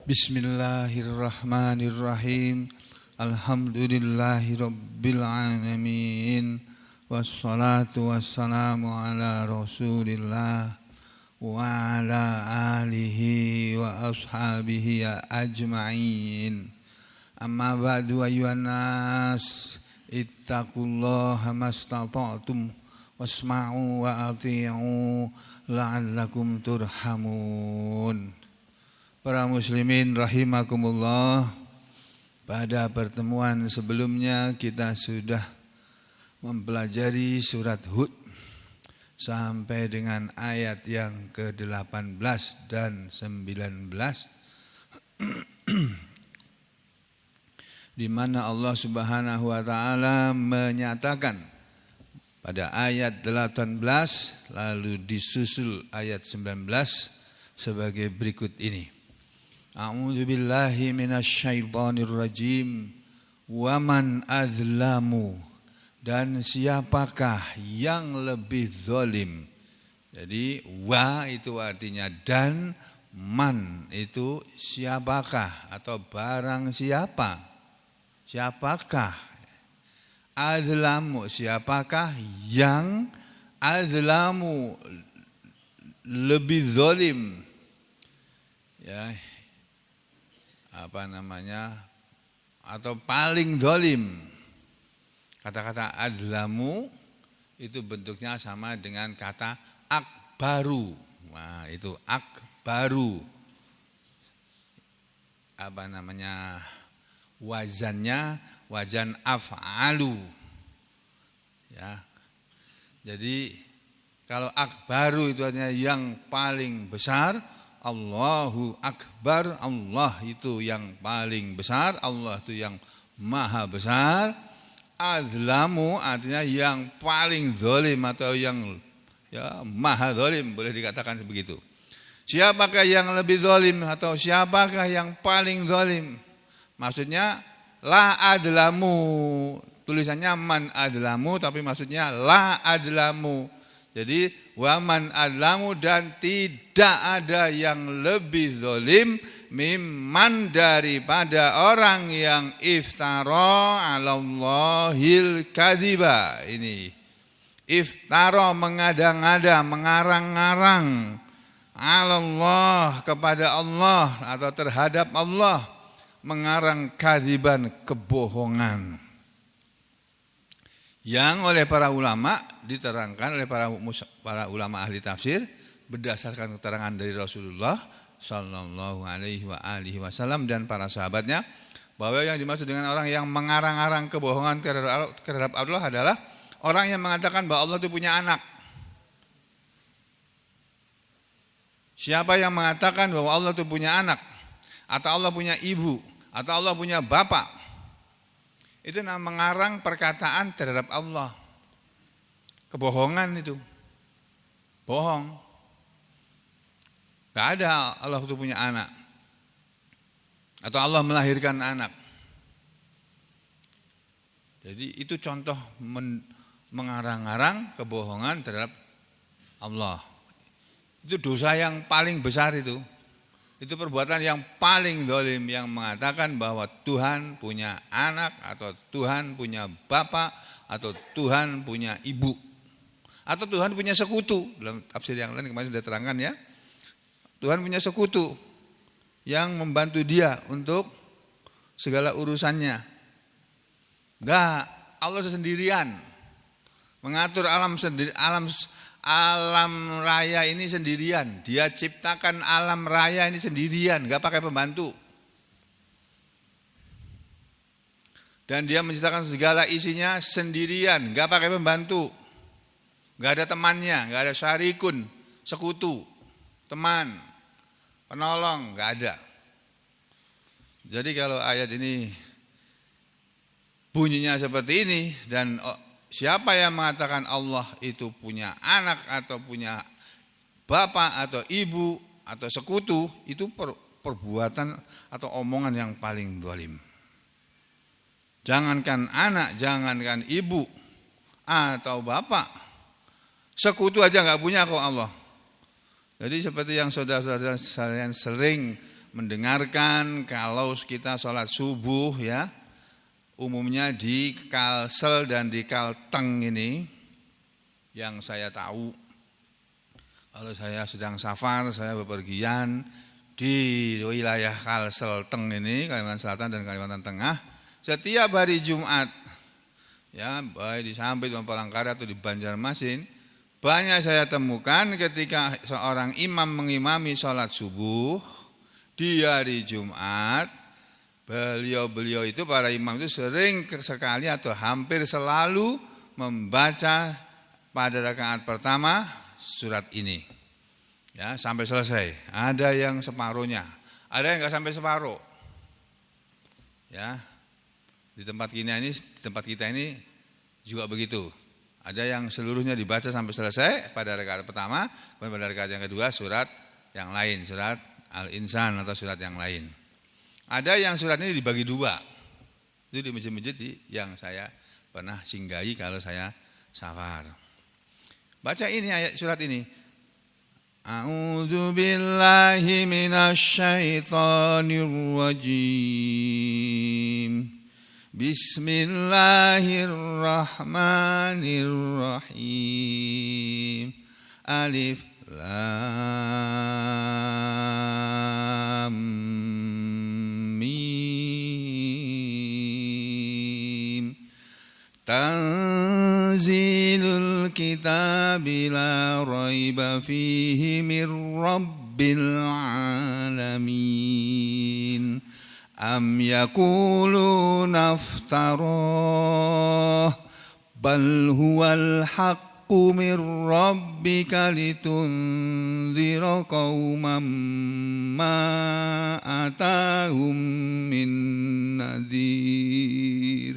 Bismillahirrahmanirrahim. Alhamdulillahirabbil alamin. Wassalatu wassalamu ala Rasulillah wa ala alihi wa ashabihi ajma'in. Amma ba'du ayyuhan nas, ittaqullaha mastata'tum wasma'u wa ati'u la'allakum turhamun. Para muslimin rahimakumullah, pada pertemuan sebelumnya kita sudah mempelajari surat Hud sampai dengan ayat yang ke-18 dan 19 di mana Allah Subhanahu wa taala menyatakan pada ayat 18 lalu disusul ayat 19 sebagai berikut ini. A'udzu billahi minasyaitonir rajim. Wa man azlamu, dan siapakah yang lebih zalim. Jadi wa itu artinya dan, man itu siapakah atau barang siapa. Siapakah? Azlamu, siapakah yang azlamu lebih zalim. Ya, atau paling zalim. Kata-kata azlamu itu bentuknya sama dengan kata akbaru. Nah, itu akbaru. Wazannya wazan af'alu. Ya. Jadi kalau akbaru itu artinya yang paling besar. Allahu Akbar, Allah itu yang paling besar, Allah itu yang maha besar. Azlamu artinya yang paling zalim atau yang maha zalim, boleh dikatakan begitu. Siapakah yang lebih zalim atau siapakah yang paling zalim? Maksudnya la adlamu, tulisannya man adlamu tapi maksudnya la adlamu. Jadi waman adlamu, dan tidak ada yang lebih zalim mimman daripada orang yang iftara 'alallahil kadziba. Ini iftara, mengada-ngada, mengarang-ngarang 'alallah, kepada Allah atau terhadap Allah, mengarang kadziban, kebohongan. Yang oleh para ulama diterangkan oleh para ulama ahli tafsir berdasarkan keterangan dari Rasulullah sallallahu alaihi wasallam dan para sahabatnya, bahwa yang dimaksud dengan orang yang mengarang-arang kebohongan terhadap Allah adalah orang yang mengatakan bahwa Allah itu punya anak. Siapa yang mengatakan bahwa Allah itu punya anak, atau Allah punya ibu, atau Allah punya bapak, itu namanya mengarang perkataan terhadap Allah. Kebohongan itu. Bohong. Gak ada Allah itu punya anak. Atau Allah melahirkan anak. Jadi itu contoh mengarang-arang kebohongan terhadap Allah. Itu dosa yang paling besar itu. Itu perbuatan yang paling zalim, yang mengatakan bahwa Tuhan punya anak, atau Tuhan punya bapak, atau Tuhan punya ibu, atau Tuhan punya sekutu. Dalam tafsir yang lain kemarin sudah terangkan ya. Tuhan punya sekutu yang membantu dia untuk segala urusannya. Enggak, Allah sendirian mengatur alam sendiri, alam raya ini sendirian. Dia ciptakan alam raya ini sendirian, enggak pakai pembantu. Dan dia menciptakan segala isinya sendirian, enggak pakai pembantu. Enggak ada temannya, enggak ada syarikun, sekutu, teman, penolong, enggak ada. Jadi kalau ayat ini bunyinya seperti ini, dan siapa yang mengatakan Allah itu punya anak atau punya bapak atau ibu atau sekutu, itu perbuatan atau omongan yang paling zalim. Jangankan anak, jangankan ibu atau bapak, sekutu aja enggak punya kok Allah. Jadi seperti yang saudara-saudara sekalian sering mendengarkan kalau kita sholat subuh ya, umumnya di Kalsel dan di Kalteng ini yang saya tahu. Kalau saya sedang safar, saya bepergian di wilayah Kalsel Teng ini, Kalimantan Selatan dan Kalimantan Tengah, setiap hari Jumat, ya baik di Sampit, Palangkaraya atau di Banjarmasin, banyak saya temukan ketika seorang imam mengimami sholat subuh di hari Jumat, beliau itu para imam itu sering sekali atau hampir selalu membaca pada rakaat pertama surat ini. Ya, sampai selesai. Ada yang separuhnya, ada yang enggak sampai separuh. Ya. Di tempat kita ini juga begitu. Ada yang seluruhnya dibaca sampai selesai pada rakaat pertama, kemudian pada rakaat yang kedua surat yang lain, surat Al-Insan atau surat yang lain. Ada yang surat ini dibagi dua. Itu di masjid-masjid yang saya pernah singgahi kalau saya safar. Baca ini ayat surat ini. A'udzu billahi minasy syaithanir rajim. Bismillahirrahmanirrahim. Alif lam mim. Tanzilul kitabi la raiba fihi mir rabbil alamin. Am yakuluna aftarah bal huwal haqqu mir rabbika litunzira qauman ma atahum min nadhir.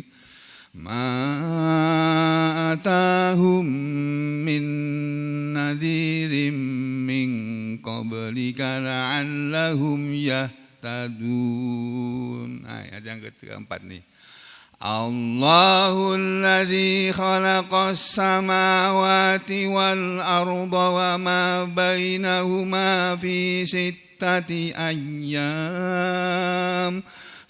Ma atahum min nadhirin min qablika la'allahum yahtadun. Ayat yang keempat nih. Allahul ladzi khalaqas samawati wal arda wa ma bainahuma fi sittati ayyam.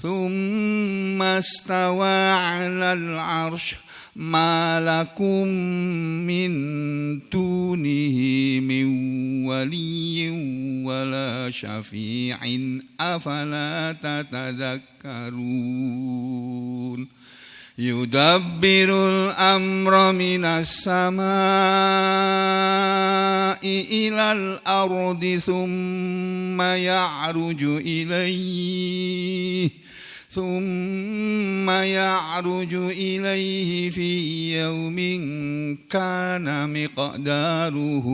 Thumma stawa 'alal 'arsy ma lakum min dunihi min waliyyin wala syafi'in afala tatadhakkarun. Yudabbirul amra minas samaa'i ilal ardi thumma ya'ruju ilayhi ثم يعرج إليه في يوم كان مقداره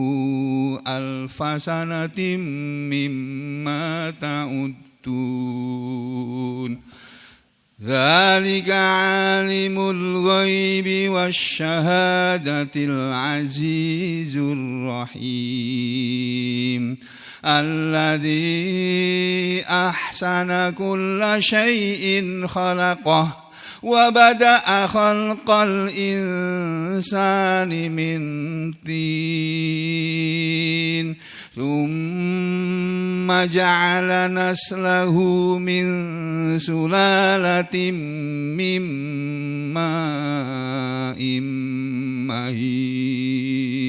1000 سنة مما تعدون ذلك عالم الغيب والشهادة العزيز الرحيم الذي أحسن كل شيء خلقه وبدأ خلق الإنسان من طين ثم جعل نسله من سلالة من ماء مهين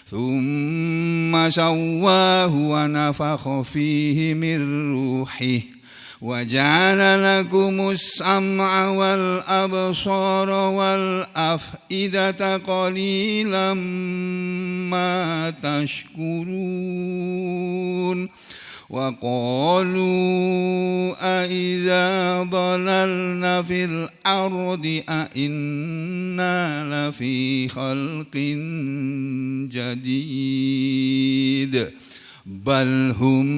ثم سواه ونفخ فيه من روحه وجعل لكم السمع والأبصار والأفئدة قليلا ما تشكرون وقالوا أإذا ضللنا في الأرض أإنا لفي خلق جديد بل هم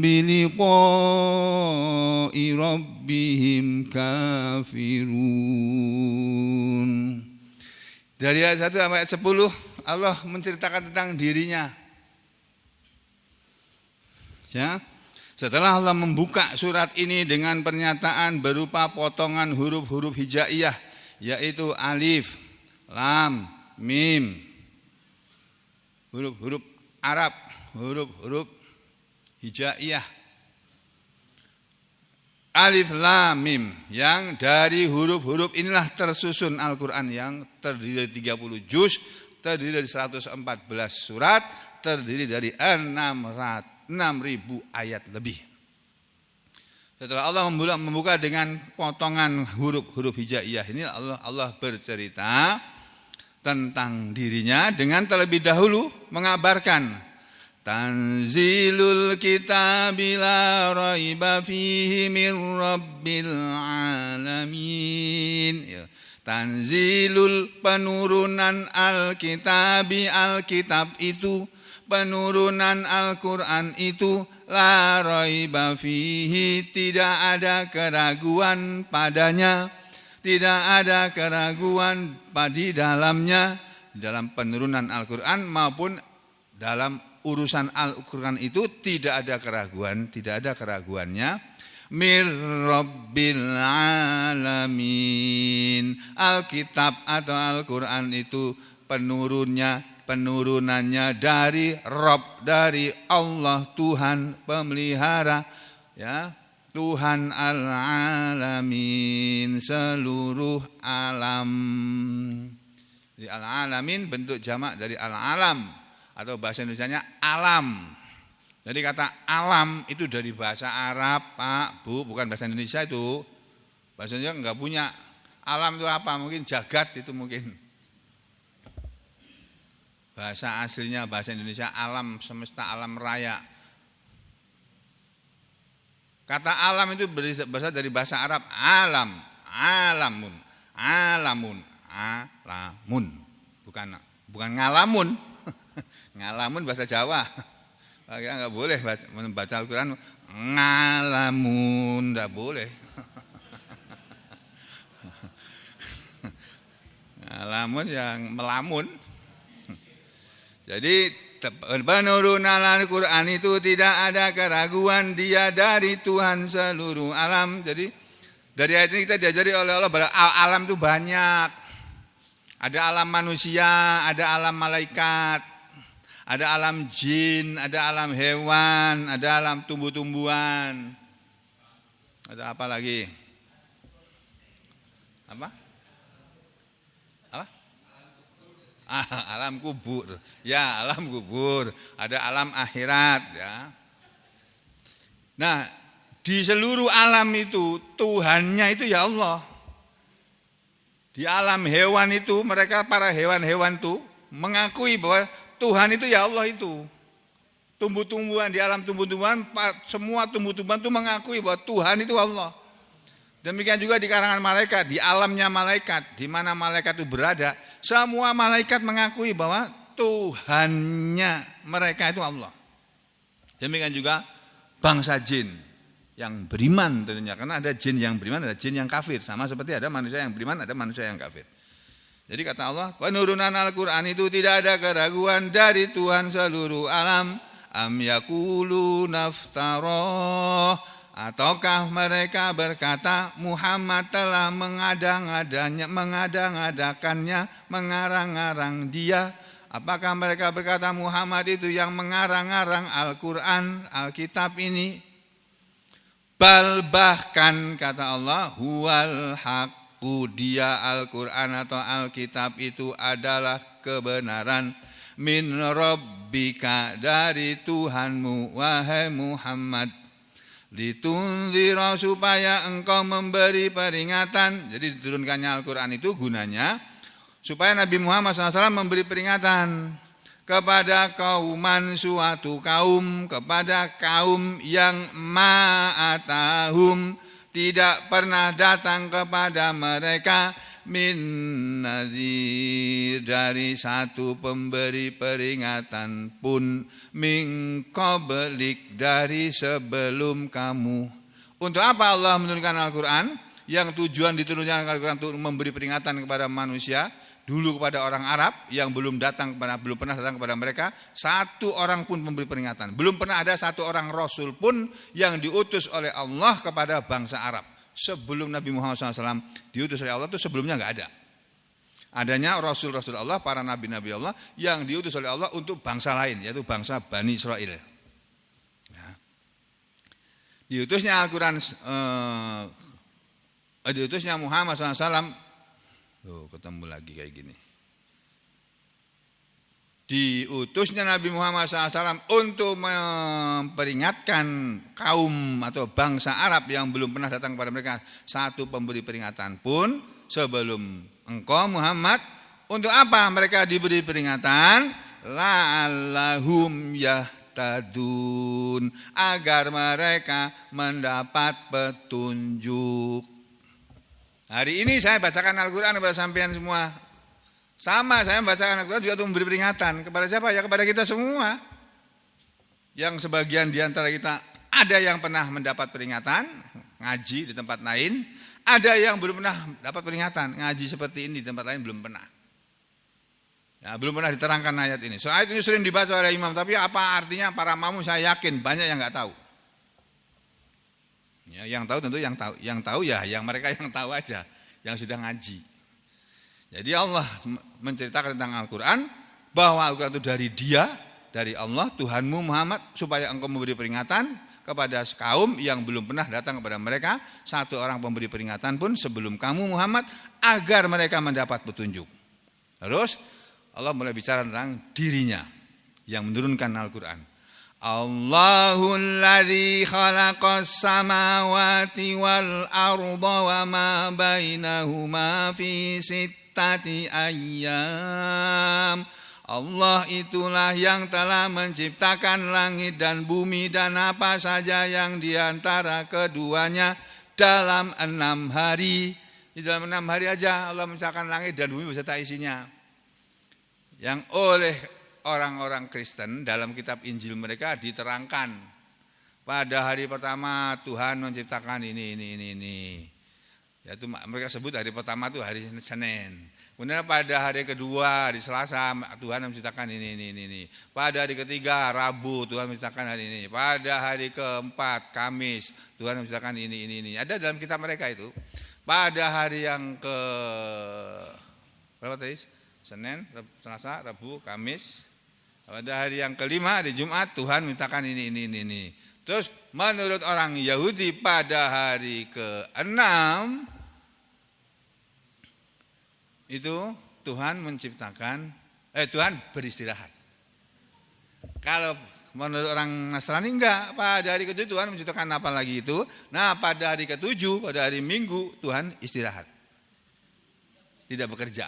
بلقاء ربهم كافرون. Dari ayat 1 sampai ayat 10 Allah menceritakan tentang dirinya. Ya. Setelah Allah membuka surat ini dengan pernyataan berupa potongan huruf-huruf hijaiyah, yaitu alif, lam, mim, huruf-huruf Arab, huruf-huruf hijaiyah. Alif Lam Mim, yang dari huruf-huruf inilah tersusun Al-Quran yang terdiri dari 30 juz, terdiri dari 114 surat, terdiri dari 6.000 ayat lebih. Setelah Allah membuka dengan potongan huruf-huruf hijaiyah ini, Allah bercerita tentang dirinya dengan terlebih dahulu mengabarkan Tanzilul kitabi la raiba fihi min rabbil alamin. Tanzilul, penurunan al-kitabi, alkitab itu, penurunan Al-Quran itu, la raiba fihi, tidak ada keraguan padanya, tidak ada keraguan di dalamnya, dalam penurunan Al-Quran maupun dalam urusan Al-Quran itu tidak ada keraguannya. Mir Rabbil Alamin. Alkitab atau Al-Quran itu penurunannya dari Rabb, dari Allah, Tuhan pemelihara, ya, Tuhan Al-Alamin, seluruh alam. Jadi Al-Alamin bentuk jamak dari Al-Alam, atau bahasa Indonesianya alam. Jadi kata alam itu dari bahasa Arab, Pak, Bu, bukan bahasa Indonesia itu. Bahasa Indonesia enggak punya. Alam itu apa? Mungkin jagat itu mungkin. Bahasa aslinya bahasa Indonesia alam semesta, alam raya. Kata alam itu berasal dari bahasa Arab alam, alamun, alamun, alamun. Bukan ngalamun. Ngalamun bahasa Jawa. Enggak boleh membaca Al-Quran ngalamun, enggak boleh. Ngalamun yang melamun. Jadi penurunan Al-Quran itu tidak ada keraguan, dia dari Tuhan seluruh alam. Jadi dari ayat ini kita diajari oleh Allah bahwa alam itu banyak. Ada alam manusia, ada alam malaikat, ada alam jin, ada alam hewan, ada alam tumbuh-tumbuhan. Ada apa lagi? Apa? Alam kubur. Ya, alam kubur. Ada alam akhirat, ya. Nah, di seluruh alam itu Tuhannya itu ya Allah. Di alam hewan itu mereka para hewan-hewan itu mengakui bahwa Tuhan itu ya Allah itu. Tumbuh-tumbuhan, di alam tumbuh-tumbuhan, semua tumbuh-tumbuhan itu mengakui bahwa Tuhan itu Allah. Demikian juga di kalangan malaikat, di alamnya malaikat, di mana malaikat itu berada, semua malaikat mengakui bahwa Tuhannya mereka itu Allah. Demikian juga bangsa jin yang beriman tentunya, karena ada jin yang beriman, ada jin yang kafir, sama seperti ada manusia yang beriman, ada manusia yang kafir. Jadi kata Allah, penurunan Al-Quran itu tidak ada keraguan dari Tuhan seluruh alam. Am yakulu naftaroh, ataukah mereka berkata Muhammad telah mengadang-adakannya, mengarang-arang dia. Apakah mereka berkata Muhammad itu yang mengarang-arang Al-Quran, Alkitab ini? Bal, bahkan kata Allah, huwal haq, dia Al-Quran atau Alkitab itu adalah kebenaran, min rabbika, dari Tuhanmu, wahai Muhammad, litunzira, supaya engkau memberi peringatan. Jadi diturunkannya Al-Quran itu gunanya supaya Nabi Muhammad SAW memberi peringatan kepada suatu kaum, kepada kaum yang ma'atahum, tidak pernah datang kepada mereka, min nadhir, dari satu pemberi peringatan pun, min qablik, dari sebelum kamu. Untuk apa Allah menurunkan Al-Quran? Yang tujuan diturunkan Al-Quran untuk memberi peringatan kepada manusia, dulu kepada orang Arab yang belum pernah datang kepada mereka, satu orang pun memberi peringatan. Belum pernah ada satu orang Rasul pun yang diutus oleh Allah kepada bangsa Arab. Sebelum Nabi Muhammad SAW diutus oleh Allah itu sebelumnya enggak ada. Adanya Rasul-Rasul Allah, para Nabi-Nabi Allah yang diutus oleh Allah untuk bangsa lain, yaitu bangsa Bani Israel. Ya. Diutusnya Al-Quran, diutusnya Muhammad SAW, ketemu lagi kayak gini. Diutusnya Nabi Muhammad SAW untuk memperingatkan kaum atau bangsa Arab yang belum pernah datang kepada mereka satu pemberi peringatan pun sebelum engkau Muhammad. Untuk apa mereka diberi peringatan? La'allahum yahtadun, agar mereka mendapat petunjuk. Hari ini saya bacakan Al-Quran kepada sampean semua. Sama saya membacakan Al-Quran juga untuk memberi peringatan. Kepada siapa? Ya kepada kita semua. Yang sebagian di antara kita ada yang pernah mendapat peringatan, ngaji di tempat lain. Ada yang belum pernah dapat peringatan, ngaji seperti ini di tempat lain belum pernah. Ya, belum pernah diterangkan ayat ini. So, ayat ini sering dibaca oleh imam, tapi apa artinya para makmum saya yakin banyak yang nggak tahu. Ya, yang tahu tentu yang tahu ya, yang mereka yang tahu aja, yang sudah ngaji. Jadi Allah menceritakan tentang Al-Quran, bahwa Al-Quran itu dari Dia, dari Allah, Tuhanmu Muhammad, supaya engkau memberi peringatan kepada kaum yang belum pernah datang kepada mereka satu orang pemberi peringatan pun sebelum kamu Muhammad, agar mereka mendapat petunjuk. Terus Allah mulai bicara tentang dirinya yang menurunkan Al-Quran. Allahul ladzi khalaqas samawati wal arda wa ma bainahuma fi sittati ayyam. Allah itulah yang telah menciptakan langit dan bumi dan apa saja yang di antara keduanya dalam 6 hari. Di dalam 6 hari aja Allah menciptakan langit dan bumi beserta isinya. Yang oleh orang-orang Kristen dalam kitab Injil mereka diterangkan, pada hari pertama Tuhan menciptakan ini. Yaitu mereka sebut hari pertama itu hari Senin. Kemudian pada hari kedua, hari Selasa, Tuhan menciptakan ini. Pada hari ketiga, Rabu, Tuhan menciptakan hari ini. Pada hari keempat, Kamis, Tuhan menciptakan ini. Ada dalam kitab mereka itu. Pada hari yang ke berapa tadi? Senin, Selasa, Rabu, Kamis. Pada hari yang kelima, hari Jumat, Tuhan menciptakan ini. Terus menurut orang Yahudi pada hari ke-6 itu Tuhan menciptakan, Tuhan beristirahat. Kalau menurut orang Nasrani enggak, pada hari ke-7 Tuhan menciptakan apa lagi itu? Nah, pada hari ke-7, pada hari Minggu Tuhan istirahat. Tidak bekerja.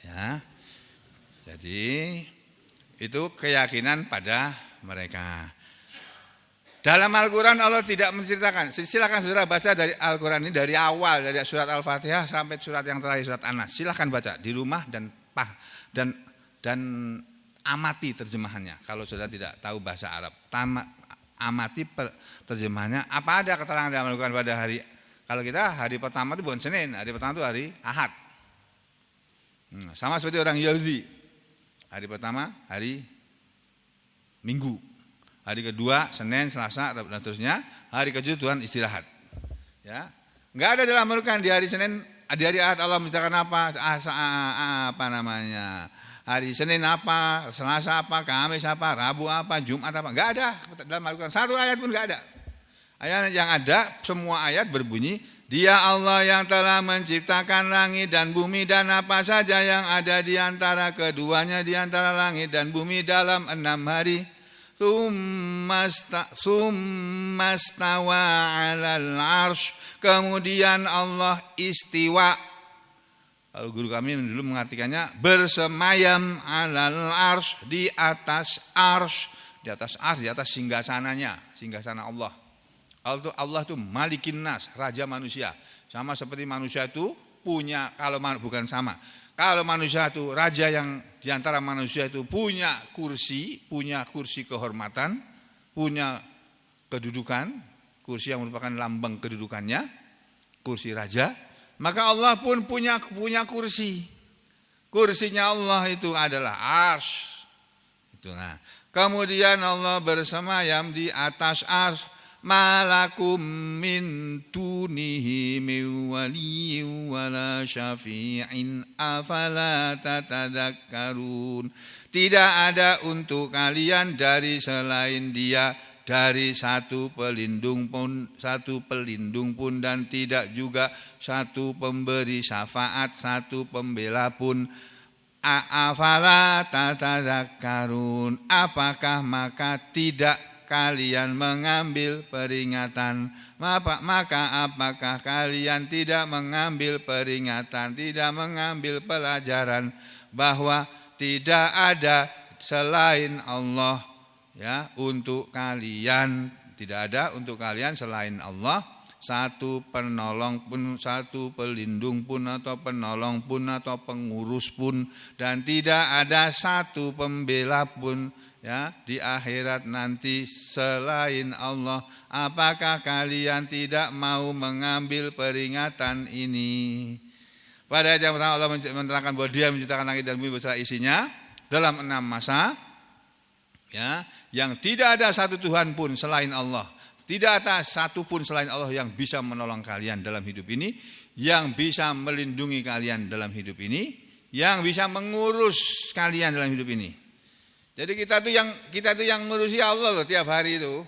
Ya. Jadi itu keyakinan pada mereka. Dalam Al-Quran Allah tidak menceritakan. Silakan saudara baca dari Al-Quran ini dari awal, dari surat Al-Fatihah sampai surat yang terakhir, surat An-Nas. Silakan baca di rumah dan amati terjemahannya. Kalau saudara tidak tahu bahasa Arab, amati terjemahannya. Apa ada keterangan dalam Al-Quran pada hari? Kalau kita hari pertama itu bukan Senin, hari pertama itu hari Ahad. Sama seperti orang Yahudi. Hari pertama hari Minggu. Hari kedua Senin, Selasa dan seterusnya. Hari ke-7 Tuhan istirahat. Ya. Enggak ada dalam Al-Quran di hari Senin, di hari Ahad Allah menciptakan apa namanya? Hari Senin apa, Selasa apa, Kamis apa, Rabu apa, Jumat apa. Enggak ada dalam Al-Quran. Satu ayat pun enggak ada. Ayat yang ada semua ayat berbunyi, Dia Allah yang telah menciptakan langit dan bumi dan apa saja yang ada di antara keduanya, di antara langit dan bumi dalam 6 hari. Summastawa 'alal 'arsy. Kemudian Allah istiwa. Kalau guru kami dulu mengartikannya bersemayam 'alal 'arsy, di atas arsy, di atas singgasananya, singgasana Allah. Allah itu malikin nas, raja manusia. Sama seperti manusia itu punya, kalau kalau manusia itu raja yang diantara manusia itu punya kursi kehormatan, punya kedudukan, kursi yang merupakan lambang kedudukannya, kursi raja, maka Allah pun punya kursi. Kursinya Allah itu adalah arsy. Itu nah. Kemudian Allah bersemayam di atas arsy. malakum min dunihi min waliyyin wala syafi'in afala tatadzakkarun. Tidak ada untuk kalian dari selain Dia dari satu pelindung pun dan tidak juga satu pemberi syafaat, satu pembela pun. Afala tatadzakkarun, apakah maka tidak kalian mengambil peringatan? Maka apakah kalian tidak mengambil peringatan, tidak mengambil pelajaran bahwa tidak ada selain Allah ya untuk kalian, tidak ada untuk kalian selain Allah satu penolong pun, satu pelindung pun atau penolong pun atau pengurus pun, dan tidak ada satu pembela pun ya di akhirat nanti selain Allah. Apakah kalian tidak mau mengambil peringatan ini? Pada ayat yang pertama Allah menerangkan bahwa Dia menciptakan langit dan bumi beserta isinya dalam 6 masa ya, yang tidak ada satu Tuhan pun selain Allah. Tidak ada satu pun selain Allah yang bisa menolong kalian dalam hidup ini, yang bisa melindungi kalian dalam hidup ini, yang bisa mengurus kalian dalam hidup ini. Jadi kita tuh yang ngurusi Allah loh tiap hari itu.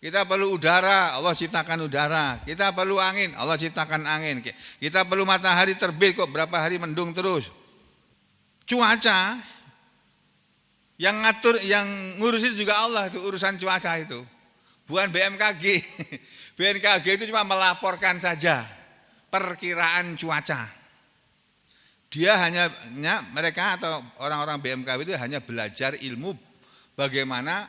Kita perlu udara, Allah ciptakan udara. Kita perlu angin, Allah ciptakan angin. Kita perlu matahari terbit kok berapa hari mendung terus. Cuaca yang ngatur, yang ngurusin juga Allah itu, urusan cuaca itu. Bukan BMKG. BMKG itu cuma melaporkan saja perkiraan cuaca. Dia hanya mereka atau orang-orang BMKG itu hanya belajar ilmu bagaimana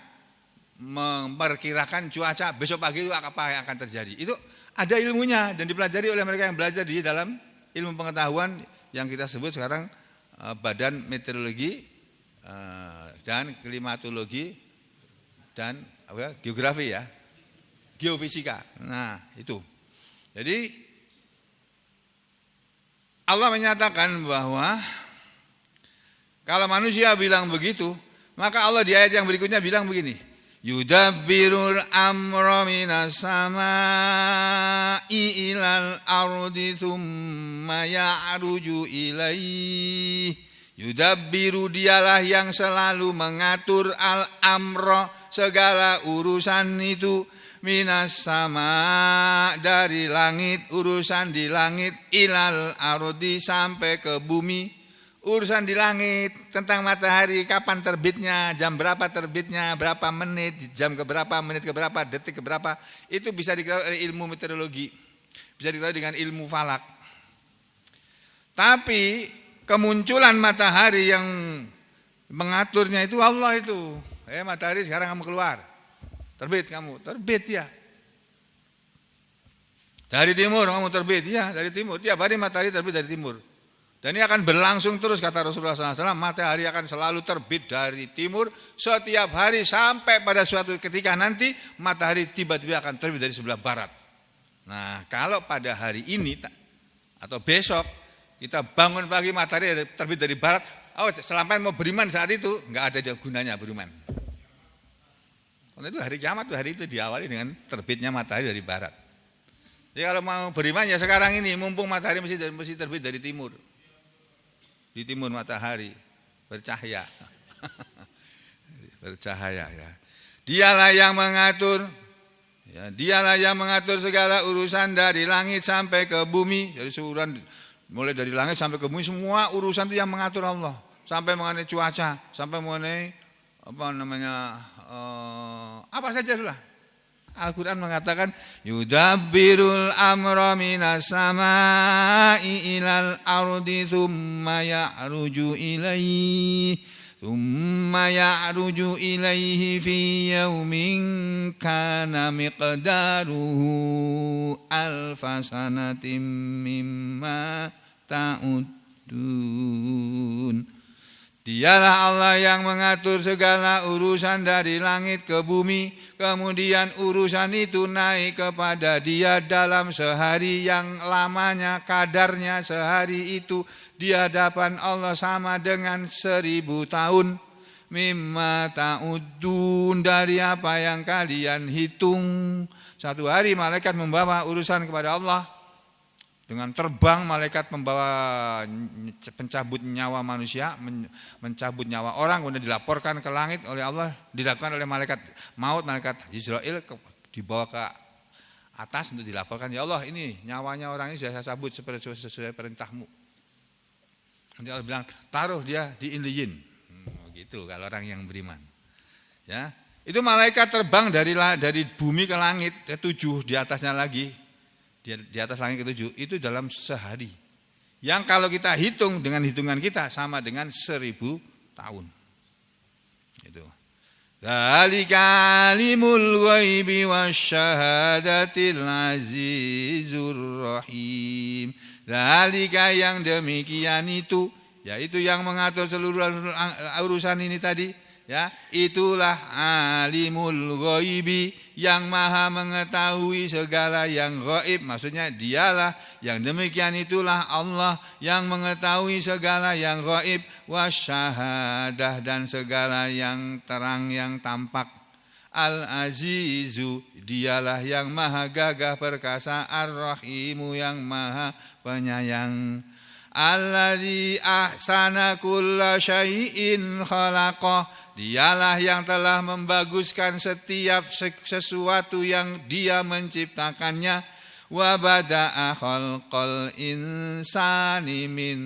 memperkirakan cuaca besok pagi itu apa yang akan terjadi. Itu ada ilmunya dan dipelajari oleh mereka yang belajar di dalam ilmu pengetahuan yang kita sebut sekarang Badan Meteorologi dan Klimatologi dan geografi ya, geofisika. Nah itu. Jadi Allah menyatakan bahwa kalau manusia bilang begitu, maka Allah di ayat yang berikutnya bilang begini, yudabbirul amra minas samai ilal ardi thumma ya'ruju ilaihi. Yudabbiru, dialah yang selalu mengatur al-amra, segala urusan itu, minas sama, dari langit, urusan di langit, ilal ardi, sampai ke bumi. Urusan di langit tentang matahari, kapan terbitnya, jam berapa terbitnya, berapa menit, jam keberapa, menit keberapa, detik keberapa, itu bisa diketahui oleh ilmu meteorologi, bisa diketahui dengan ilmu falak. Tapi kemunculan matahari yang mengaturnya itu Allah itu. Matahari sekarang kamu keluar, terbit kamu, terbit ya. Dari timur kamu terbit ya, dari timur. Tiap hari matahari terbit dari timur. Dan ini akan berlangsung terus, kata Rasulullah SAW. Matahari akan selalu terbit dari timur setiap hari sampai pada suatu ketika nanti matahari tiba-tiba akan terbit dari sebelah barat. Nah kalau pada hari ini atau besok kita bangun pagi matahari terbit dari barat, selamanya mau beriman saat itu nggak ada gunanya beriman. Karena itu hari kiamat, hari itu diawali dengan terbitnya matahari dari barat. Jadi kalau mau beriman ya sekarang ini, mumpung matahari mesti terbit dari timur. Di timur matahari bercahaya, bercahaya ya. Dialah yang mengatur, ya, dialah yang mengatur segala urusan dari langit sampai ke bumi. Jadi seluruhan mulai dari langit sampai ke bumi, semua urusan itu yang mengatur Allah. Sampai mengenai cuaca, sampai mengenai apa saja itulah. Al-Quran mengatakan yudabbirul amra minas samai ilal ardi thumma ya'ruju ilaihi fi yaumin kana miqdaruhu alfasanatim mimma ta'udun. Dialah Allah yang mengatur segala urusan dari langit ke bumi, kemudian urusan itu naik kepada Dia dalam sehari yang lamanya kadarnya sehari itu di hadapan Allah sama dengan 1000 tahun. Mimma ta'udun, dari apa yang kalian hitung. Satu hari malaikat membawa urusan kepada Allah. Dengan terbang malaikat membawa pencabut nyawa manusia, mencabut nyawa orang, kemudian dilaporkan ke langit oleh Allah, dilakukan oleh malaikat maut, malaikat Israel, dibawa ke atas untuk dilaporkan, ya Allah ini nyawanya orang ini sudah saya cabut sesuai perintahmu. Nanti Allah bilang taruh dia di Illiyin, gitu kalau orang yang beriman. Ya, itu malaikat terbang dari bumi ke langit ke-7, di atasnya lagi, di atas langit ke-7 itu dalam sehari. Yang kalau kita hitung dengan hitungan kita sama dengan 1000 tahun. Itu. Dzalika alimul ghaibi wasyahadatil azizur rahim. Dzalika yang demikian itu, yaitu yang mengatur seluruh urusan ini tadi, ya, itulah alimul ghaibi, yang maha mengetahui segala yang gaib. Maksudnya dialah yang demikian itulah Allah yang mengetahui segala yang gaib, wasyahadah, dan segala yang terang yang tampak. Al-Azizu, dialah yang maha gagah perkasa, Ar-Rahimu, yang maha penyayang. Alladzi ahsana kulla syai'in khalaqah, dialah yang telah membaguskan setiap sesuatu yang dia menciptakannya. Wa bada'a khalqal insani min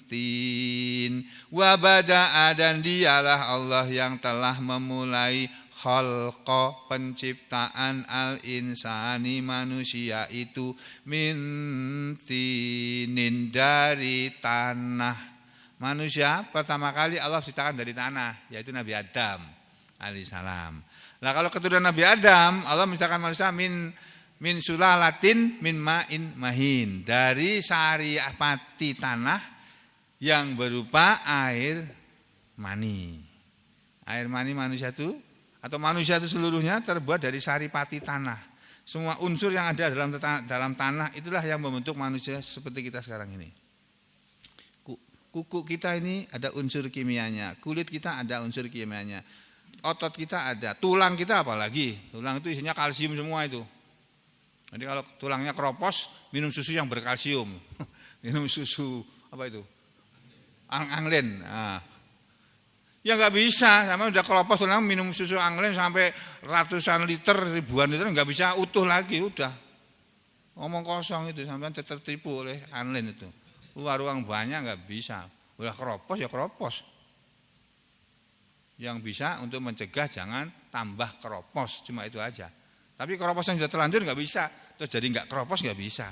tin. Wa bada'a, dan dialah Allah yang telah memulai khalqa, penciptaan, al insani, manusia itu, min tinin, dari tanah. Manusia pertama kali Allah ciptakan dari tanah, yaitu Nabi Adam alaihissalam. Nah kalau keturunan Nabi Adam, Allah menciptakan manusia min sulalatin min ma'in mahin, dari sari pati tanah yang berupa air mani. Air mani manusia itu, atau manusia itu seluruhnya terbuat dari saripati tanah. Semua unsur yang ada dalam tanah itulah yang membentuk manusia seperti kita sekarang ini. Kuku kita ini ada unsur kimianya, kulit kita ada unsur kimianya, otot kita ada, tulang kita apalagi, tulang itu isinya kalsium semua itu. Jadi kalau tulangnya keropos, minum susu yang berkalsium, minum susu apa itu, anglen. Nah, ya nggak bisa, sama udah keropos tulang minum susu anglen sampai ratusan liter, ribuan liter, nggak bisa utuh lagi, udah ngomong kosong itu, sampai tertipu oleh anglen itu. Keluar uang banyak nggak bisa, udah keropos ya keropos. Yang bisa untuk mencegah jangan tambah keropos, cuma itu aja. Tapi keropos yang sudah terlanjur nggak bisa, terus jadi nggak keropos nggak bisa.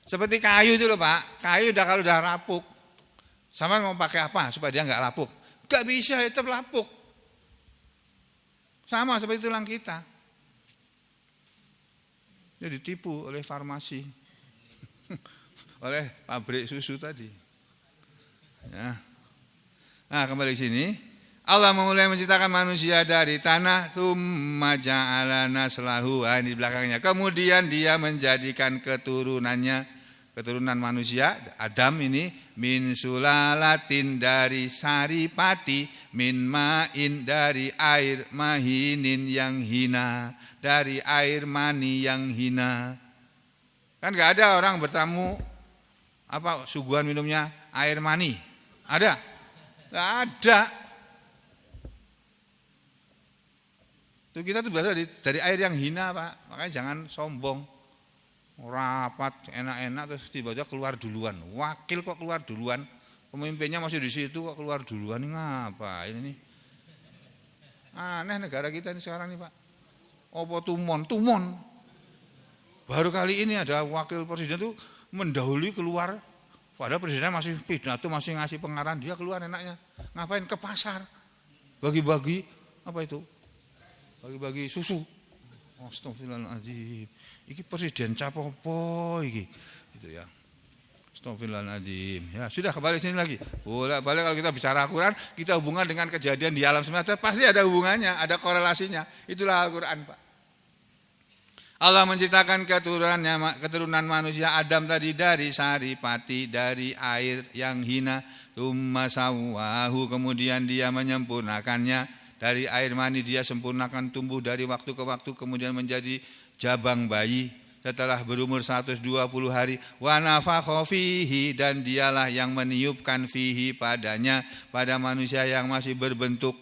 Seperti kayu itu loh Pak, kayu kalau udah rapuk, sama mau pakai apa supaya dia nggak rapuk? Gak bisa, itu lapuk. Sama seperti tulang kita. Dia ditipu oleh farmasi, oleh pabrik susu tadi. Ya. Nah kembali sini, Allah memulai menciptakan manusia dari tanah, tsumma ja'ala naslahu, di belakangnya. Kemudian dia menjadikan keturunannya, keturunan manusia, Adam ini, min sulalatin, dari saripati, min ma'in, dari air mahinin yang hina, dari air mani yang hina. Kan gak ada orang bertamu, apa suguhan minumnya air mani? Ada? Gak ada. Itu kita tuh biasa dari air yang hina Pak, makanya jangan sombong. Rapat enak-enak terus tiba-tiba keluar duluan. Wakil kok keluar duluan, pemimpinnya masih di situ kok keluar duluan, ini ngapain ini? Aneh negara kita ini sekarang nih Pak. Apa tumon? Baru kali ini ada wakil presiden tuh mendahului keluar, padahal presiden masih pidato, masih ngasih pengarahan, dia keluar enaknya. Ngapain? Ke pasar, bagi-bagi apa itu? Bagi-bagi susu. Astagfirullahaladzim. Iki presiden capopo iki. Itu ya. Astagfirullahaladzim. Ya, sudah kembali sini lagi. Bolak-balik kalau kita bicara Al-Qur'an, kita hubungan dengan kejadian di alam semesta, pasti ada hubungannya, ada korelasinya. Itulah Al-Qur'an, Pak. Allah menciptakan keturunan manusia Adam tadi dari saripati, dari air yang hina, tsumma sawwahu, kemudian dia menyempurnakannya. Dari air mani dia sempurnakan, tumbuh dari waktu ke waktu, kemudian menjadi jabang bayi setelah berumur 120 hari, wa nafakha fihi, dan dialah yang meniupkan fihi padanya, pada manusia yang masih berbentuk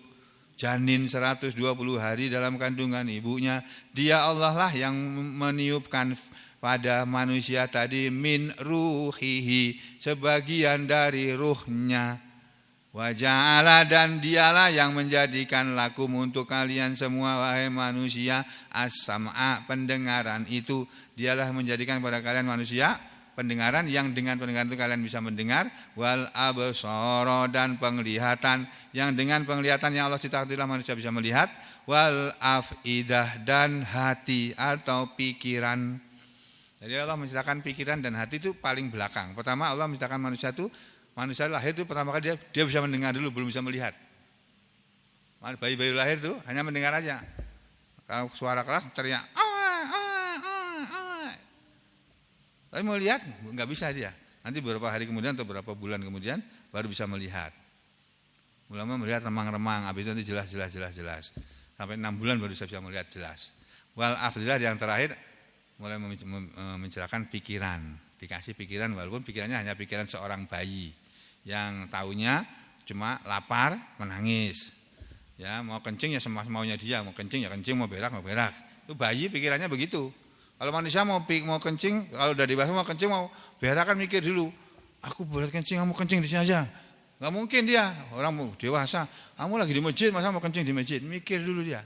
janin 120 hari dalam kandungan ibunya. Dia Allah lah yang meniupkan pada manusia tadi min ruhihi, sebagian dari ruhnya. Wa ja'ala, dan dialah yang menjadikan lakum untuk kalian semua wahai manusia as-sam'a, pendengaran itu. Dialah menjadikan pada kalian manusia pendengaran, yang dengan pendengaran itu kalian bisa mendengar, wal absara, dan penglihatan, yang dengan penglihatan yang Allah ciptakan manusia bisa melihat, wal afidah, dan hati atau pikiran. Jadi Allah menciptakan pikiran dan hati itu paling belakang. Pertama Allah menciptakan manusia lahir itu pertama kali dia bisa mendengar dulu, belum bisa melihat. Bayi-bayi lahir itu hanya mendengar aja. Kalau suara keras teriak, tapi mau lihat nggak bisa dia. Nanti beberapa hari kemudian atau beberapa bulan kemudian baru bisa melihat. Ulama melihat remang-remang, habis itu jelas. Sampai 6 bulan baru bisa melihat jelas. Wal afdilah yang terakhir mulai mencerahkan pikiran. Dikasih pikiran, walaupun pikirannya hanya pikiran seorang bayi yang taunya cuma lapar, menangis. Ya, mau kencing ya semaunya dia, mau kencing ya kencing, mau berak. Itu bayi pikirannya begitu. Kalau manusia mau kencing, kalau udah dewasa mau kencing, mau berak kan mikir dulu. Aku berat kencing, kamu kencing di sini aja. Enggak mungkin dia, orang mau dewasa. Kamu lagi di masjid, masa mau kencing di masjid? Mikir dulu dia.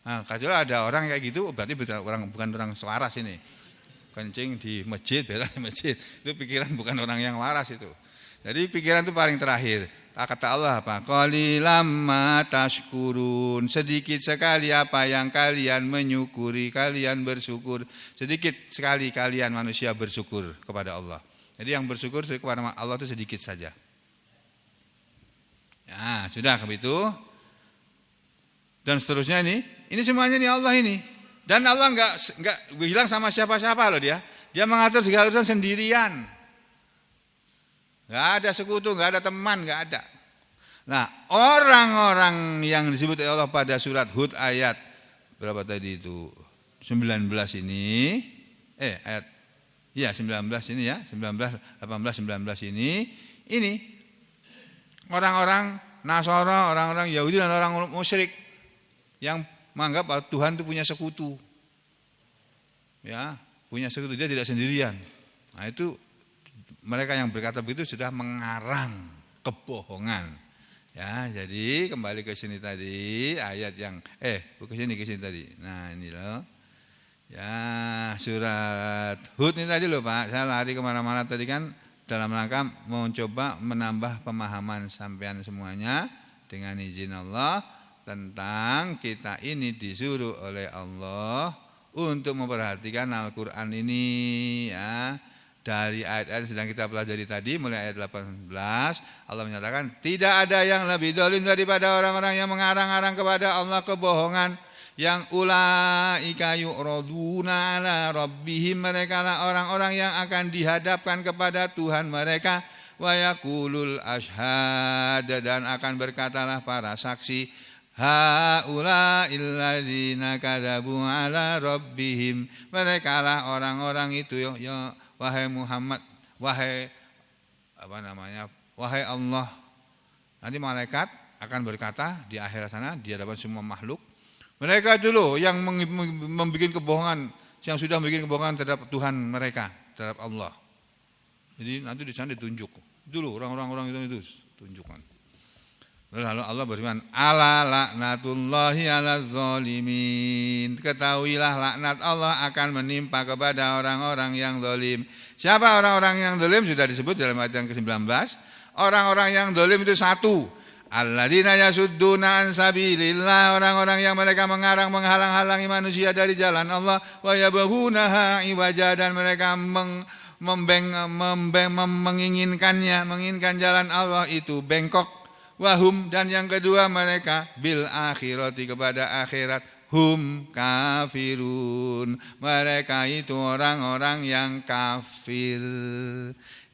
Nah, kalau ada orang kayak gitu, berarti bukan orang waras ini. Kencing di masjid, berak di masjid. Itu pikiran bukan orang yang waras itu. Jadi pikiran itu paling terakhir. Kata Allah apa? Qalilam ma tashkurun. Sedikit sekali apa yang kalian menyukuri, kalian bersyukur. Sedikit sekali kalian manusia bersyukur kepada Allah. Jadi yang bersyukur kepada Allah itu sedikit saja. Ya, sudah begitu. Dan seterusnya ini semuanya nih Allah ini. Dan Allah enggak bilang sama siapa-siapa loh dia. Dia mengatur segala urusan sendirian. Enggak ada sekutu, enggak ada teman, enggak ada. Nah, orang-orang yang disebut oleh Allah pada surat Hud ayat berapa tadi itu? 19 ini. Ayat 19 ini ya, 19, 18, 19 ini orang-orang Nasara, orang-orang Yahudi dan orang musyrik yang menganggap bahwa Tuhan itu punya sekutu. Ya, punya sekutu, dia tidak sendirian. Nah, itu mereka yang berkata begitu sudah mengarang kebohongan. Ya, jadi kembali ke sini tadi ayat yang ke sini tadi. Nah, ini loh. Ya, surat Hud ini tadi loh Pak. Saya lari kemana-mana tadi kan dalam rangka mau coba menambah pemahaman sampean semuanya dengan izin Allah tentang kita ini disuruh oleh Allah untuk memperhatikan Al-Quran ini ya. Dari ayat-ayat yang sedang kita pelajari tadi mulai ayat 18 Allah menyatakan tidak ada yang lebih zalim daripada orang-orang yang mengarang-arang kepada Allah kebohongan, yang ulaika yu'raduna ala rabbihim, mereka lah orang-orang yang akan dihadapkan kepada Tuhan mereka, wa yaqulul ashhad, dan akan berkatalah para saksi, haula illadzina kadzabu ala rabbihim, mereka lah orang-orang itu ya wahai Muhammad, wahai Allah. Nanti malaikat akan berkata di akhirat sana di hadapan semua makhluk, mereka dulu yang membuat kebohongan, yang sudah membuat kebohongan terhadap Tuhan mereka, terhadap Allah. Jadi nanti di sana ditunjuk dulu orang-orang itu tunjukkan. Lalu Allah berfirman, ala laknatullahi ala zalimin. Ketahuilah laknat Allah akan menimpa kepada orang-orang yang zalim. Siapa orang-orang yang zalim? Sudah disebut dalam ayat yang ke-19. Orang-orang yang zalim itu satu. Alladzina yasudduna an sabilillah, orang-orang yang mereka menghalang-halangi manusia dari jalan Allah, wa yabghunaha iwaja, dan mereka menginginkan jalan Allah itu bengkok. Wahum, dan yang kedua mereka bil akhirati, kepada akhirat, hum kafirun, mereka itu orang-orang yang kafir.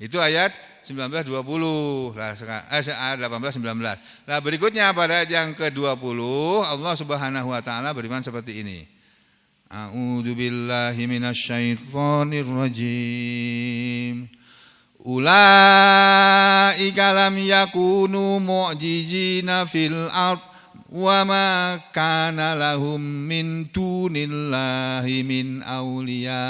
Itu ayat 19-20, ayat 18-19. Nah, berikutnya pada ayat yang ke-20 Allah Subhanahu wa taala beriman seperti ini. A'udzu billahi minasyaitonir rajim. Ulaika lam yakunu mu'jizina fil ard wa ma kana lahum min dunillahi min awliya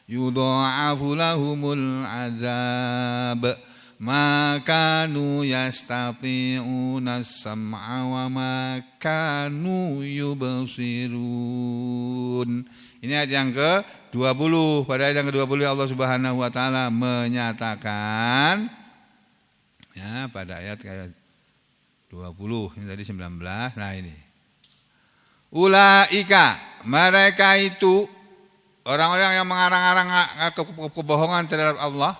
yudha'afu lahumul azab ma kanu yastati'una as-sam'a wa ma kanu yubsirun. Ini ayat yang ke-20. Pada ayat yang ke-20 Allah Subhanahu wa taala menyatakan ya pada ayat ke-20 ini tadi 19. Nah ini. Ulaika, mereka itu orang-orang yang mengarang-arang kebohongan terhadap Allah.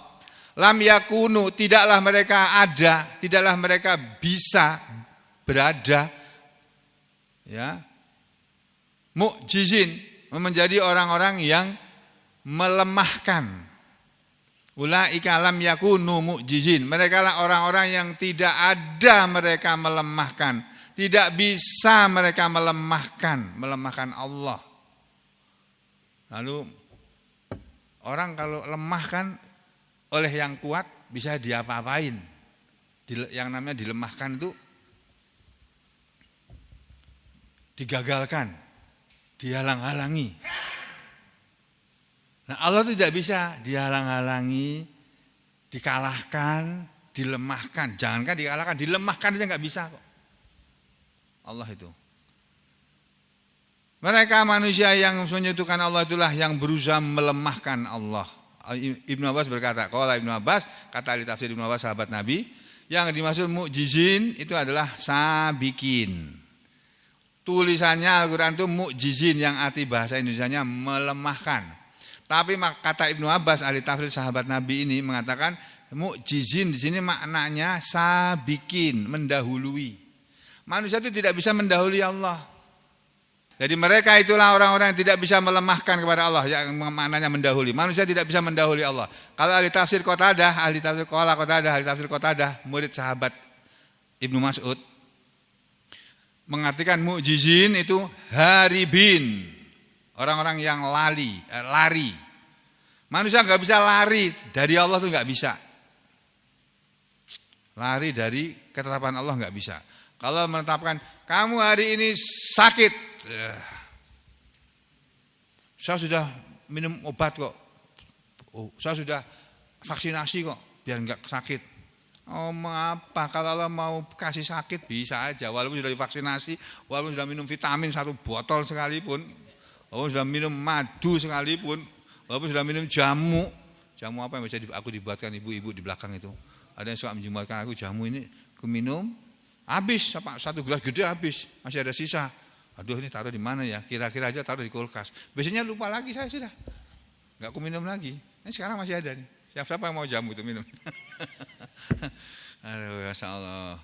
Lam yakunu, tidaklah mereka ada, tidaklah mereka bisa berada ya. Mu'jizin, menjadi orang-orang yang melemahkan. Ulaika lam yakunu mu'jizin. Mereka lah orang-orang yang tidak ada mereka melemahkan. Tidak bisa mereka melemahkan Allah. Lalu orang kalau lemah kan oleh yang kuat bisa diapa-apain. Yang namanya dilemahkan itu digagalkan, dihalang-halangi. Nah Allah itu tidak bisa dihalang-halangi, dikalahkan, dilemahkan. Jangankan dikalahkan, dilemahkan aja nggak bisa kok. Allah itu. Mereka manusia yang menyekutukan Allah itulah yang berusaha melemahkan Allah. Ibnu Abbas berkata, qala Ibnu Abbas, kata ahli tafsir Ibnu Abbas sahabat Nabi, yang dimaksud mu'jizin itu adalah sabikin. Tulisannya Al-Quran itu mu'jizin yang arti bahasa Indonesianya melemahkan. Tapi kata Ibnu Abbas ahli tafsir sahabat Nabi ini mengatakan mu'jizin di sini maknanya sabikin, mendahului. Manusia itu tidak bisa mendahului Allah. Jadi mereka itulah orang-orang yang tidak bisa melemahkan kepada Allah, yang maknanya mendahului. Manusia tidak bisa mendahului Allah. Kalau ahli tafsir Qatadah, ahli tafsir Qatadah, murid sahabat Ibnu Mas'ud, mengartikan mu'jizin itu haribin, orang-orang yang lari. Manusia nggak bisa lari dari Allah tuh nggak bisa. Lari dari ketetapan Allah nggak bisa. Kalau menetapkan kamu hari ini sakit, saya sudah minum obat kok, saya sudah vaksinasi kok, biar nggak sakit. Oh apa, kalau Allah mau kasih sakit bisa aja, walaupun sudah divaksinasi, walaupun sudah minum vitamin 1 botol sekalipun, walaupun sudah minum madu sekalipun, walaupun sudah minum jamu apa yang bisa aku dibuatkan ibu-ibu di belakang itu. Ada yang suka menjembatkan aku jamu ini, aku minum, habis, 1 gelas gede habis, masih ada sisa. Aduh ini taruh di mana ya, kira-kira aja taruh di kulkas. Biasanya lupa lagi saya sudah, nggak aku minum lagi. Ini sekarang masih ada nih, siapa yang mau jamu itu minum. Aduh, Masya Allah.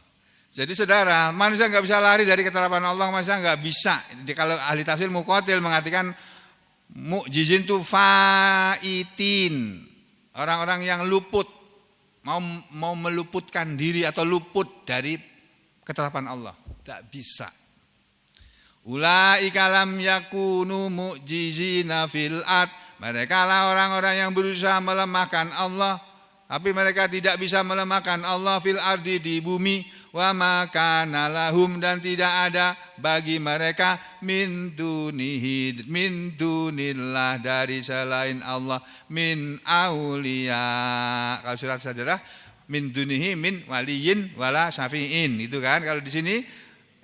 Jadi saudara, manusia nggak bisa lari dari ketetapan Allah, manusia nggak bisa. Jadi, kalau ahli tafsir Muqatil mengartikan mu'jizin itu faitin, orang-orang yang luput, mau meluputkan diri atau luput dari ketetapan Allah, tidak bisa. Ulaika lam yakunu mu'jizina fil ard. Mereka lah orang-orang yang berusaha melemahkan Allah, tapi mereka tidak bisa melemahkan Allah fil ardi, di bumi. Wa ma kana lahum, dan tidak ada bagi mereka min dunillah, dari selain Allah, min auliya. Kalau surat Sajdah min dunihi min waliyin wala syafi'in, itu kan. Kalau di sini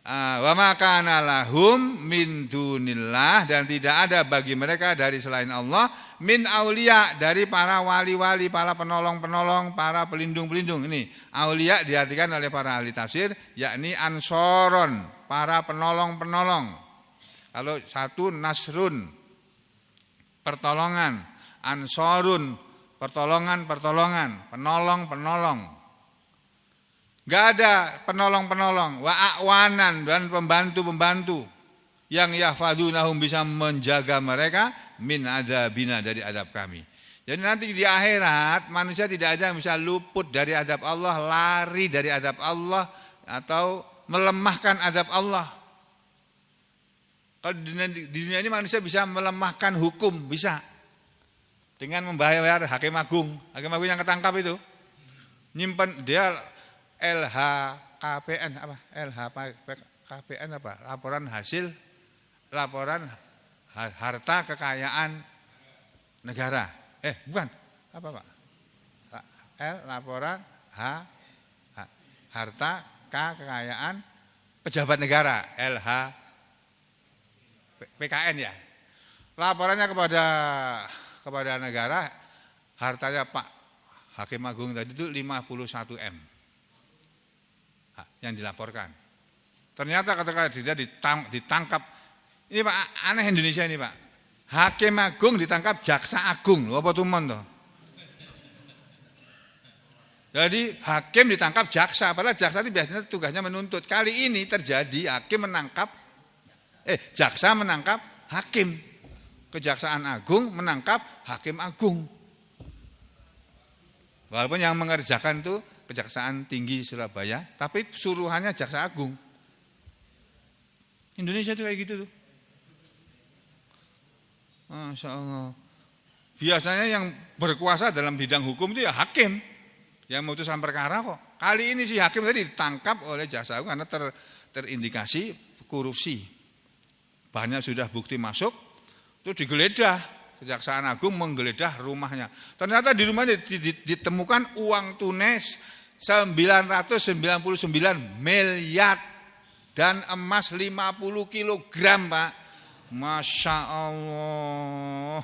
wa ma kana lahum min dunillah, dan tidak ada bagi mereka dari selain Allah min auliya, dari para wali-wali, para penolong-penolong, para pelindung-pelindung. Ini auliya diartikan oleh para ahli tafsir yakni ansoron, para penolong-penolong. Kalau satu nasrun, pertolongan, ansorun, pertolongan, penolong. Gak ada penolong-penolong, wa a'wanan, dan pembantu-pembantu yang yahfadunahum, bisa menjaga mereka min adabina, dari adab kami. Jadi nanti di akhirat manusia tidak ada yang bisa luput dari adab Allah, lari dari adab Allah, atau melemahkan adab Allah. Kalau di dunia ini manusia bisa melemahkan hukum, bisa. Dengan membayar hakim agung. Hakim agung yang ketangkap itu. Nyimpan dia LHKPN apa? LHKPN apa? Laporan harta kekayaan negara. Bukan. Apa, Pak? Laporan harta kekayaan pejabat negara, PKN ya. Laporannya kepada negara, hartanya Pak Hakim Agung tadi itu 51 M yang dilaporkan. Ternyata ketika dia ditangkap, ini Pak, aneh Indonesia ini Pak. Hakim Agung ditangkap Jaksa Agung, apa tumon toh? Jadi hakim ditangkap jaksa, padahal jaksa itu biasanya tugasnya menuntut. Kali ini terjadi jaksa menangkap hakim. Kejaksaan Agung menangkap Hakim Agung. Walaupun yang mengerjakan itu Kejaksaan Tinggi Surabaya, tapi suruhannya Jaksa Agung. Indonesia itu kayak gitu tuh. Masya Allah. Biasanya yang berkuasa dalam bidang hukum itu ya hakim yang memutuskan perkara kok. Kali ini si hakim tadi ditangkap oleh Jaksa Agung karena terindikasi korupsi. Banyak sudah bukti masuk, itu digeledah. Kejaksaan Agung menggeledah rumahnya. Ternyata di rumahnya ditemukan uang tunai 999 miliar dan emas 50 kilogram, Pak. Masya Allah.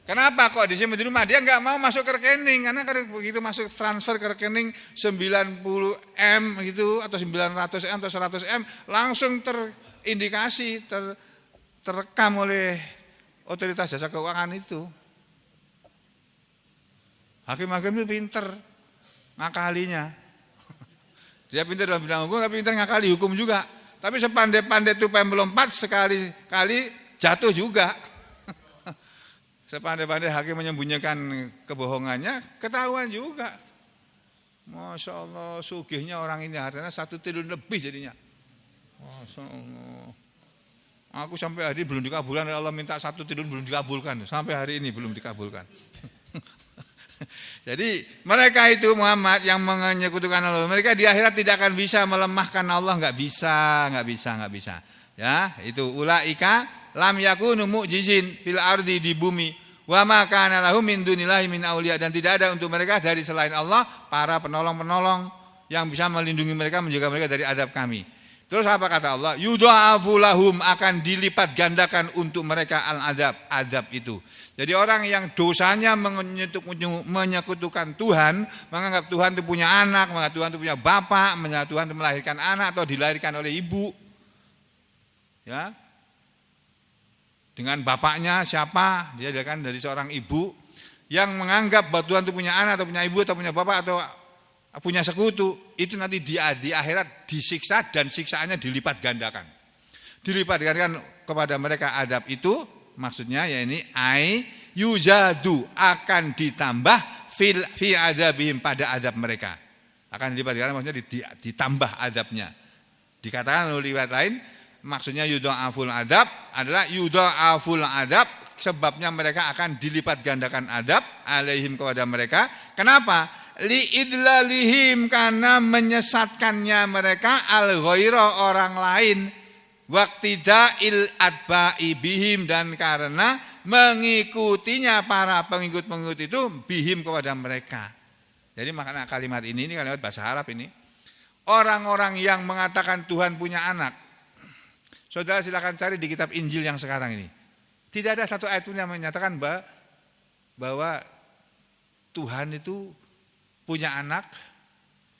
Kenapa kok di sini di rumah? Dia nggak mau masuk ke rekening, karena begitu masuk transfer ke rekening 90 M gitu atau 900 M atau 100 M langsung terindikasi terekam oleh otoritas jasa keuangan itu. Hakim-hakim itu pinter ngakalinya. Dia pinter dalam bidang hukum, tapi pinter ngakali hukum juga. Tapi sepandai-pandai tupai melompat sekali-kali jatuh juga. Sepandai-pandai hakim menyembunyikan kebohongannya, ketahuan juga. Masya Allah, sugihnya orang ini hartanya 1 triliun lebih jadinya. Masya Allah. Aku sampai hari ini belum dikabulkan, Allah minta 1 triliun belum dikabulkan. Sampai hari ini belum dikabulkan. Jadi mereka itu Muhammad yang menyekutukan Allah, mereka di akhirat tidak akan bisa melemahkan Allah, nggak bisa. Ya, itu ulaika lam yakunu mu'jizin fil ardi, di bumi. Wa ma kana lahum min dunillahi min auliya, dan tidak ada untuk mereka dari selain Allah para penolong-penolong yang bisa melindungi mereka, menjaga mereka dari adab kami. Terus apa kata Allah? Yudha'afu lahum, akan dilipat gandakan untuk mereka adab itu. Jadi orang yang dosanya menyekutukan Tuhan, menganggap Tuhan itu punya anak, menganggap Tuhan itu punya bapak, menganggap Tuhan itu melahirkan anak atau dilahirkan oleh ibu. Ya. Dengan bapaknya siapa? Dia dilahirkan dari seorang ibu yang menganggap bahwa Tuhan itu punya anak atau punya ibu atau punya bapak atau punya sekutu, itu nanti di akhirat disiksa dan siksaannya dilipat gandakan. Dilipat gandakan kepada mereka adab itu, maksudnya ya ini yuzadu, akan ditambah fi adabihim, pada adab mereka. Akan dilipat gandakan, maksudnya ditambah adabnya. Dikatakan oleh riwayat lain, maksudnya yudha'aful adab adalah yudha'aful adab, sebabnya mereka akan dilipat gandakan adab alaihim, kepada mereka. Kenapa? Li'idlalihim, karena menyesatkannya mereka al-ghaira, orang lain, waqtida'il atba'i bihim, dan karena mengikutinya para pengikut-pengikut itu bihim, kepada mereka. Jadi makna kalimat ini kalimat bahasa Arab ini. Orang-orang yang mengatakan Tuhan punya anak, saudara silakan cari di kitab Injil yang sekarang ini. Tidak ada satu ayat pun yang menyatakan bahwa Tuhan itu punya anak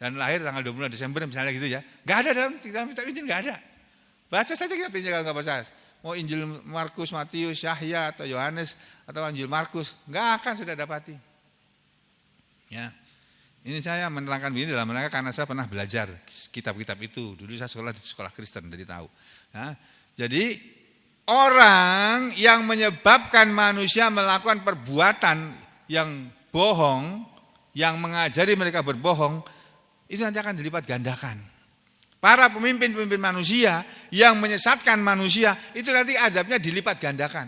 dan lahir tanggal 20 Desember misalnya gitu ya. Enggak ada dalam kitab Injil, enggak ada. Baca saja kitab Injil kalau enggak baca. Mau Injil Markus, Matius, Yahya atau Yohanes atau Injil Markus, enggak akan sudah dapati. Ya. Ini saya menerangkan begini dalam rangka karena saya pernah belajar kitab-kitab itu. Dulu saya sekolah di sekolah Kristen, jadi tahu. Ya. Jadi orang yang menyebabkan manusia melakukan perbuatan yang bohong, yang mengajari mereka berbohong, itu nanti akan dilipat gandakan. Para pemimpin-pemimpin manusia yang menyesatkan manusia itu nanti azabnya dilipat gandakan.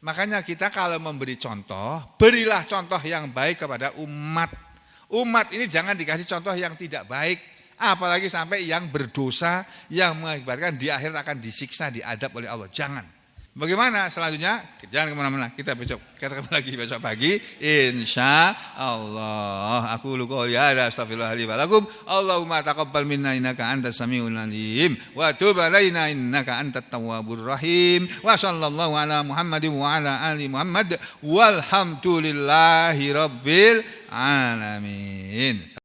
Makanya kita kalau memberi contoh, berilah contoh yang baik kepada umat. Umat ini jangan dikasih contoh yang tidak baik, apalagi sampai yang berdosa yang mengakibatkan di akhir akan disiksa, diadab oleh Allah. Jangan. Bagaimana selanjutnya? Jangan kemana-mana. Kita ketemu lagi besok pagi. Insya Allah. Aku luka ya astaghfirullahaladzim. Allahumma taqabbal minna innaka antas samiul alim. Wa tub alaina innaka antat tawwabur rahim. Wa sallallahu ala Muhammadin wa ala ali Muhammad. Walhamdulillahi rabbil alamin.